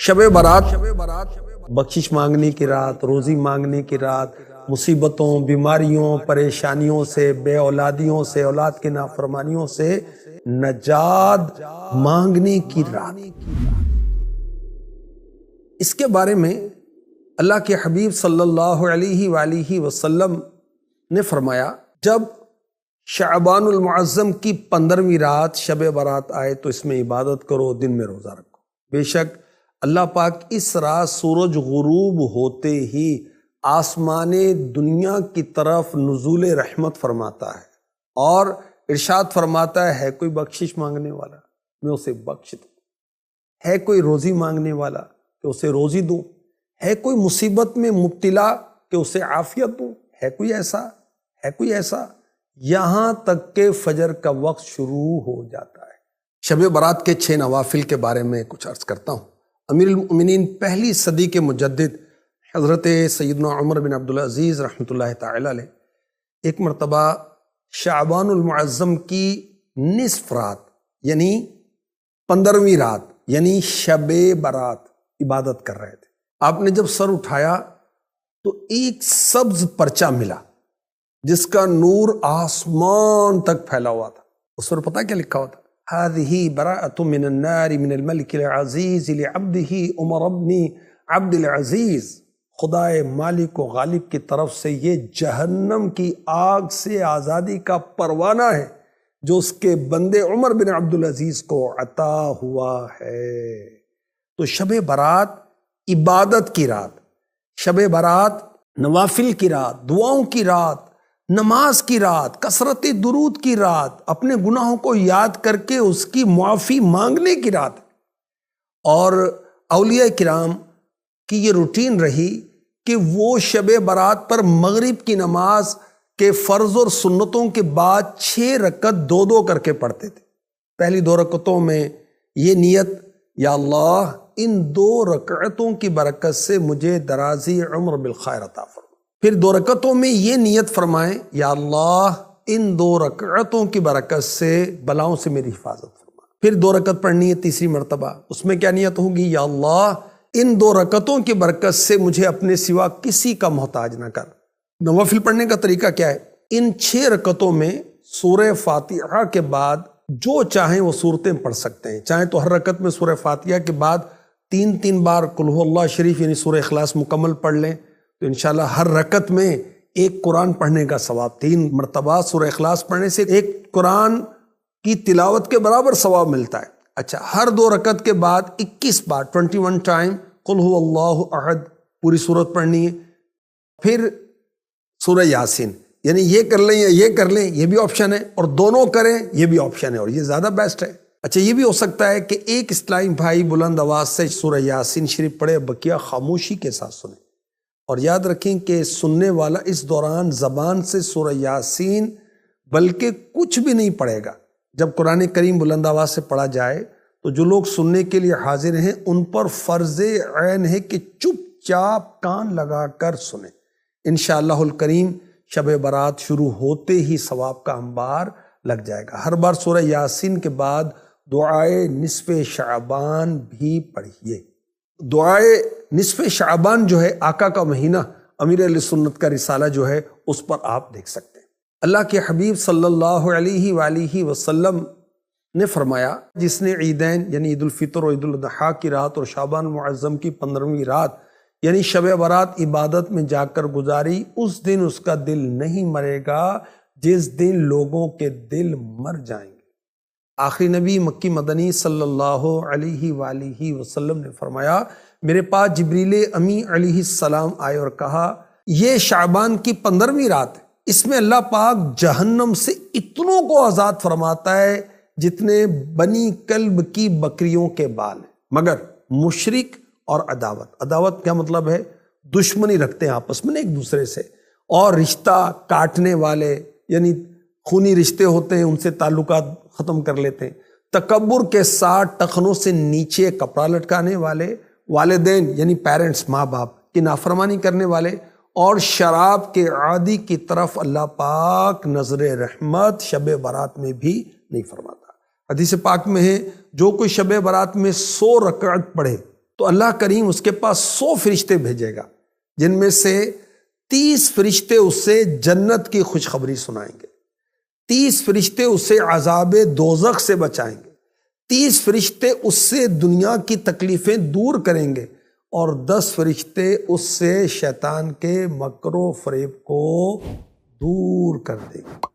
شب برات بخشش مانگنے کی رات، روزی مانگنے کی رات، مصیبتوں، بیماریوں، پریشانیوں سے، بے اولادیوں سے، اولاد کے نافرمانیوں سے نجات مانگنے کی رات۔ اس کے بارے میں اللہ کے حبیب صلی اللہ علیہ وآلہ وسلم نے فرمایا، جب شعبان المعظم کی 15ویں رات شب برات آئے تو اس میں عبادت کرو، دن میں روزہ رکھو۔ بے شک اللہ پاک اس رات سورج غروب ہوتے ہی آسمان دنیا کی طرف نزول رحمت فرماتا ہے اور ارشاد فرماتا ہے کوئی بخشش مانگنے والا میں اسے بخش دوں، ہے کوئی روزی مانگنے والا کہ اسے روزی دوں، ہے کوئی مصیبت میں مبتلا کہ اسے عافیت دوں، ہے کوئی ایسا یہاں تک کہ فجر کا وقت شروع ہو جاتا ہے۔ شب برات کے 6 نوافل کے بارے میں کچھ عرض کرتا ہوں۔ امیر المؤمنین پہلی صدی کے مجدد حضرت سیدنا عمر بن عبدالعزیز رحمۃ اللہ تعالی علیہ ایک مرتبہ شعبان المعظم کی نصف رات یعنی 15ویں رات یعنی شب برات عبادت کر رہے تھے۔ آپ نے جب سر اٹھایا تو ایک سبز پرچہ ملا جس کا نور آسمان تک پھیلا ہوا تھا۔ اس پر پتہ کیا لکھا ہوا تھا؟ هذه براءة من النار من الملك العزيز لعبده عمر بن عبد العزیز، خدائے مالک و غالب کی طرف سے یہ جہنم کی آگ سے آزادی کا پروانہ ہے جو اس کے بندے عمر بن عبدالعزیز کو عطا ہوا ہے۔ تو شب برات عبادت کی رات، شب برات نوافل کی رات، دعاؤں کی رات، نماز کی رات، کثرت درود کی رات، اپنے گناہوں کو یاد کر کے اس کی معافی مانگنے کی رات۔ اور اولیاء کرام کی یہ روٹین رہی کہ وہ شب برات پر مغرب کی نماز کے فرض اور سنتوں کے بعد 6 رکعت 2 کر کے پڑھتے تھے۔ پہلی 2 رکعتوں میں یہ نیت، یا اللہ ان 2 رکعتوں کی برکت سے مجھے درازی عمر بالخیر عطا فرما۔ پھر 2 رکعتوں میں یہ نیت فرمائیں، یا اللہ ان 2 رکعتوں کی برکت سے بلاؤں سے میری حفاظت فرما۔ پھر 2 رکعت پڑھنی ہے تیسری مرتبہ، اس میں کیا نیت ہوگی؟ یا اللہ ان 2 رکعتوں کی برکت سے مجھے اپنے سوا کسی کا محتاج نہ کر۔ نوافل پڑھنے کا طریقہ کیا ہے؟ ان 6 رکعتوں میں سورہ فاتحہ کے بعد جو چاہیں وہ صورتیں پڑھ سکتے ہیں، چاہیں تو ہر رکعت میں سورہ فاتحہ کے بعد 3 بار قل هو اللہ شریف یعنی سورہ اخلاص مکمل پڑھ لیں تو انشاءاللہ ہر رکعت میں ایک قرآن پڑھنے کا ثواب، 3 مرتبہ سورہ اخلاص پڑھنے سے ایک قرآن کی تلاوت کے برابر ثواب ملتا ہے۔ اچھا، ہر 2 رکعت کے بعد 21 بار 21 ٹائم قل هو اللہ احد پوری سورت پڑھنی ہے۔ پھر سورہ یاسین، یعنی یہ کر لیں یا یہ کر لیں یہ بھی آپشن ہے، اور دونوں کریں یہ بھی آپشن ہے، اور یہ زیادہ بیسٹ ہے۔ اچھا، یہ بھی ہو سکتا ہے کہ ایک اسلامی بھائی بلند آواز سے سورہ یاسین شریف پڑھے، بقیہ خاموشی کے ساتھ سنیں، اور یاد رکھیں کہ سننے والا اس دوران زبان سے سورہ یاسین بلکہ کچھ بھی نہیں پڑھے گا۔ جب قرآن کریم بلند آواز سے پڑھا جائے تو جو لوگ سننے کے لیے حاضر ہیں ان پر فرض عین ہے کہ چپ چاپ کان لگا کر سنیں۔ انشاءاللہ الکریم شب برات شروع ہوتے ہی ثواب کا انبار لگ جائے گا۔ ہر بار سورہ یاسین کے بعد دعائے نصف شعبان بھی پڑھیے۔ دعائے نصف شعبان جو ہے آقا کا مہینہ، امیر اہل سنت کا رسالہ جو ہے اس پر آپ دیکھ سکتے ہیں۔ اللہ کے حبیب صلی اللہ علیہ وآلہ وسلم نے فرمایا، جس نے عیدین یعنی عید الفطر اور عید الاضحیٰ کی رات اور شعبان المعظم کی 15ویں رات یعنی شب برات عبادت میں جا کر گزاری، اس دن اس کا دل نہیں مرے گا جس دن لوگوں کے دل مر جائیں گے۔ آخری نبی مکی مدنی صلی اللہ علیہ وآلہ وسلم نے فرمایا، میرے پاس جبریل امی علیہ السلام آئے اور کہا، یہ شعبان کی 15ویں رات ہے، اس میں اللہ پاک جہنم سے اتنوں کو آزاد فرماتا ہے جتنے بنی کلب کی بکریوں کے بال ہیں، مگر مشرک اور عداوت کیا مطلب ہے؟ دشمنی رکھتے ہیں آپس میں ایک دوسرے سے، اور رشتہ کاٹنے والے یعنی خونی رشتے ہوتے ہیں ان سے تعلقات ختم کر لیتے ہیں، تکبر کے ساتھ ٹخنوں سے نیچے کپڑا لٹکانے والے، والدین یعنی پیرنٹس ماں باپ کی نافرمانی کرنے والے، اور شراب کے عادی کی طرف اللہ پاک نظر رحمت شب برات میں بھی نہیں فرماتا۔ حدیث پاک میں ہے جو کوئی شب برات میں 100 رکعت پڑھے تو اللہ کریم اس کے پاس 100 فرشتے بھیجے گا، جن میں سے 30 فرشتے اس سے جنت کی خوشخبری سنائیں گے، 30 فرشتے اس سے عذاب دوزخ سے بچائیں گے، 30 فرشتے اس سے دنیا کی تکلیفیں دور کریں گے، اور 10 فرشتے اس سے شیطان کے مکر و فریب کو دور کر دیں گے۔